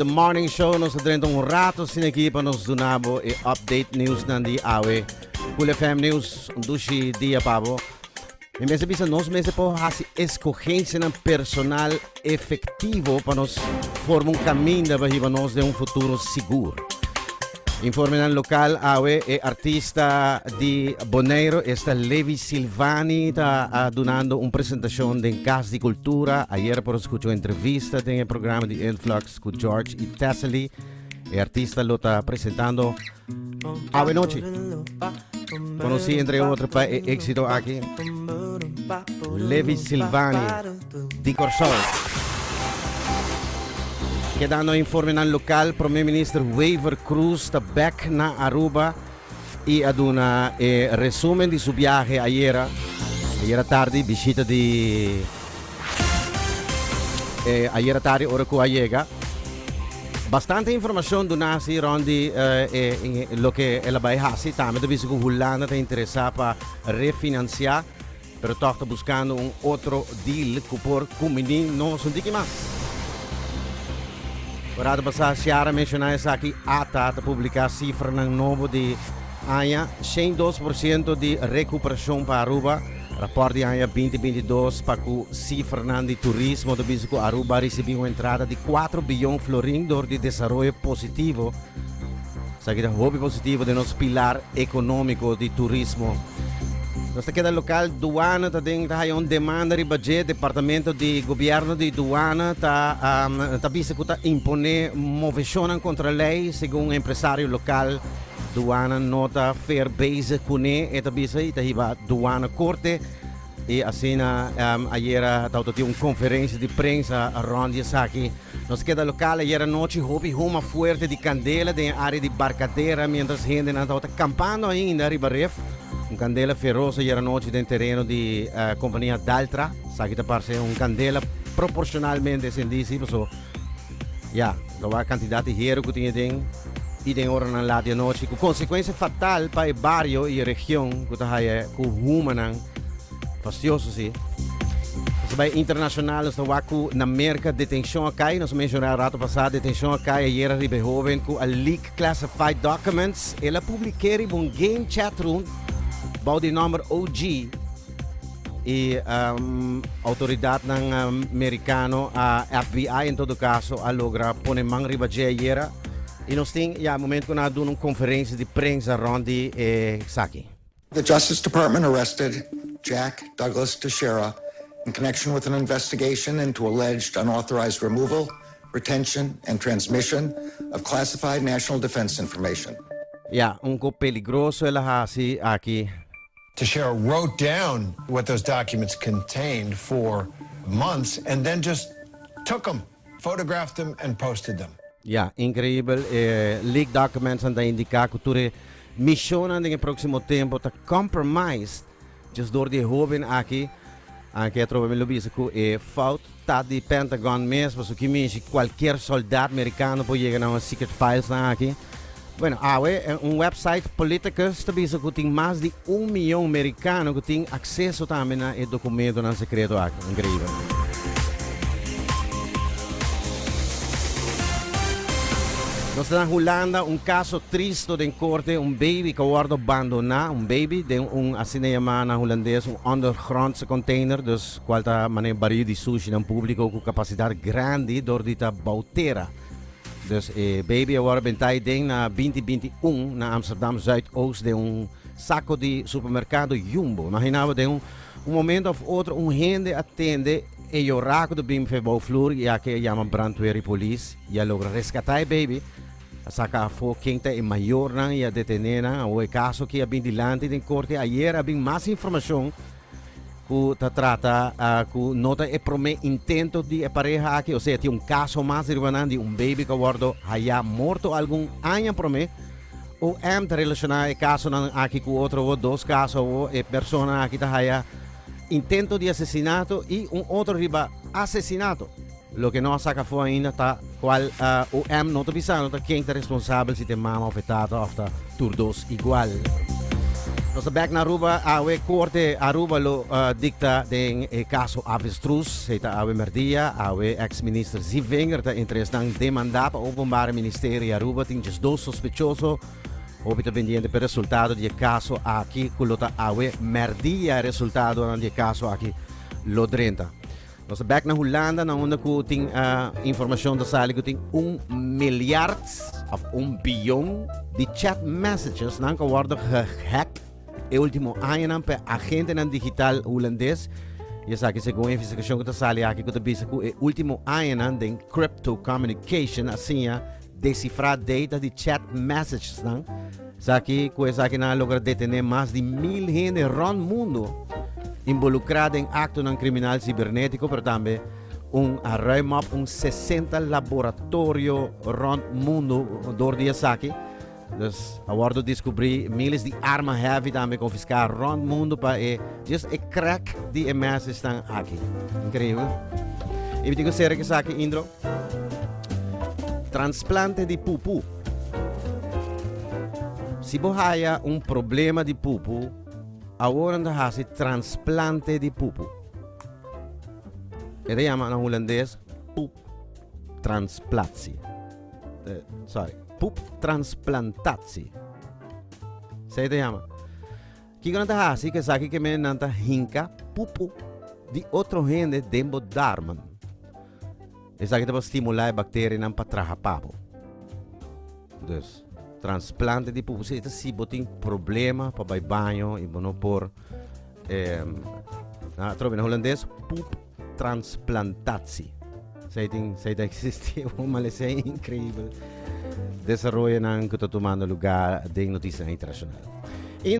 The Morning Show, nos adrentong rato sinekipa nos dunabo e update news nandi awe. Cool FM News, undushi dia pabo. E mese bisa nos mese po hasi escogencia ng personal efectivo para nos forma un caminho para nos de un futuro seguro. Informe ng lokal awe e artista di Bonaire esta Levi Silvani está donando una presentación de Casa de Cultura. Ayer por escuchó entrevista en el programa de Influx con George y Tessely. El artista lo está presentando awe noche. Conocí entre otros para el éxito aquí Levi Silvani di Corsol. Quedando informe ng lokal, Premier Minister Waver Cruz está back na Aruba e aduna resumen di su viaje ayer tarde, visita di ayer tarde ora ko llega. Bastante información donasi rondi lo que ela vai hasi, também deve que Holanda está interessada para refinanciar, pero está buscando un otro deal por Kumini no son de que más. Para passar, Ciara mencionar isso aqui, ata a publicar cifra ng novo de ANHA, 102% de recuperação para Aruba. Rapport de ANHA 2022 para o cifra de turismo do bisco Aruba recebeu uma entrada de 4 bilhões florim de desenvolvimento positivo. Isso aqui é o hobby positivo de nosso pilar econômico de turismo. Nós queda local Duana tem uma demanda de budget, departamento de governo de Duana tá bisa que impone moveção contra a lei, segundo empresário local. Duana nota fair base kune eta bisa ita hiba Duana corte e assim ayer tauta uma conferência de prensa around aqui. Nós queda local ayer noite houve uma forte de candela na área de Barcadeira, mientras gente não tauta campando ainda ribaref. Candela feroce ieri notte nel terreno di compagnia Daltra, sa che parse un candela proporzionalmente sensibile, so ja, la quantità di hero che tiene e den ora na ladia noche, con conseguenze fatali per il barrio e regione che ha con humanan fastioso sì. Bij internationale sto waku na merka detention akai, nos mencionar rato passado detention akai ieri ribe hoven ku a leak classified documents e la publiceri un game chat room bouw die nummer OG e autoridade ng americano FBI in todo caso allogra pone mang ribaje iera e nós tem momento que nós damos uma conferência de prensa rondi Saki. The Justice Department arrested Jack Douglas Teixeira in connection with an investigation into alleged unauthorized removal, retention and transmission of classified national defense information. Un po' peligroso ela hasi aqui. Teixeira wrote down what those documents contained for months and then just took them, photographed them and posted them. Incredibile. Leak documents and indica que tu missiona nel prossimo tempo ta compromised just door die jovem aqui. Anche trovo lo visto che fault ta di Pentagon mesmo, so que minha qualquer soldado americano pode chegar na secret files aqui. Bueno, é um website Politicus que tem mais de 1 milhão americano que tem acesso também a documento não secreto aqui. Incrível. Nós estamos na Holanda caso triste de corte, baby que guarda abandonado, baby de assim chama na holandês, underground container, dus qualta maneira barril de sushi no público com capacidade grande door dita bautera. Dus baby agora bentai ding na 2021 na Amsterdam Zuidoost de saco de supermercado Jumbo. Imaginava de momento of outro gente atende e eu raco do bim febou flor e que chama brandweer e police e logra resgatar baby. Saca fo quinta e maior na e detenena o caso que abin dilante de corte ayer abin mais informação que trata que nota e prome intento de pareja aqui, ou seja, tem caso mais de baby que guardo haya morto algum ano prome ou te relacionar o caso aqui com outro ou dois casos ou persona aqui haya intento de assassinato e outro riba assassinato. Lo que não saca fora ainda tá qual o não está pensando quem é responsável se tem mama afetada ou tá turdos igual. Nós back na Aruba, awe corte Aruba lo dicta den caso avestruz, heita awe merdia, awe ex-minister Zivinger ta interesse nang demanda pa openbare ministerie Aruba tinges dos sospechoso obita pendiente per resultado di caso aqui kulota awe merdia resultado ng di caso aqui lo 30. Nós back na Holanda na onda ko ting information da sali ko ting 1 miljard of 1 bilhão de chat messages nang kawardo gehack e último ano per agente ng digital holandês. E sa que segundo a investigação que está sali aqui que bisa ko e último ano den crypto communication assim decifrar data de chat messages nang sa que ko sa que na logra detener mais de 1000 gente rond mundo involucrado em acto ng criminal cibernético, pero também ruim op 60 laboratório rond mundo door die aqui. Dus awardo descobri miles de arma heavy também confiscar rond mundo para just crack die messages estão aqui. Incrível. E digo sério que aqui Indro. Transplante de pupu. Se bohaya problema de pupu, agora anda hasi transplante de pupu. Ito chama na holandês poep transplantatie. Poep transplantatie. Sei ito chama. Kiko nanta hasi que saki que men nanta hinka pupu de outro gente dembo darman. Esa que para estimular bactéria ng patrahapapo. Dus transplante de pupu. Ito si boting problema pa bay banho e bono por trobe na holandês poep transplantatie. Sei dat existe uma malesea incrível. Desarrollo ng kutotumano lugar de notícia internacional.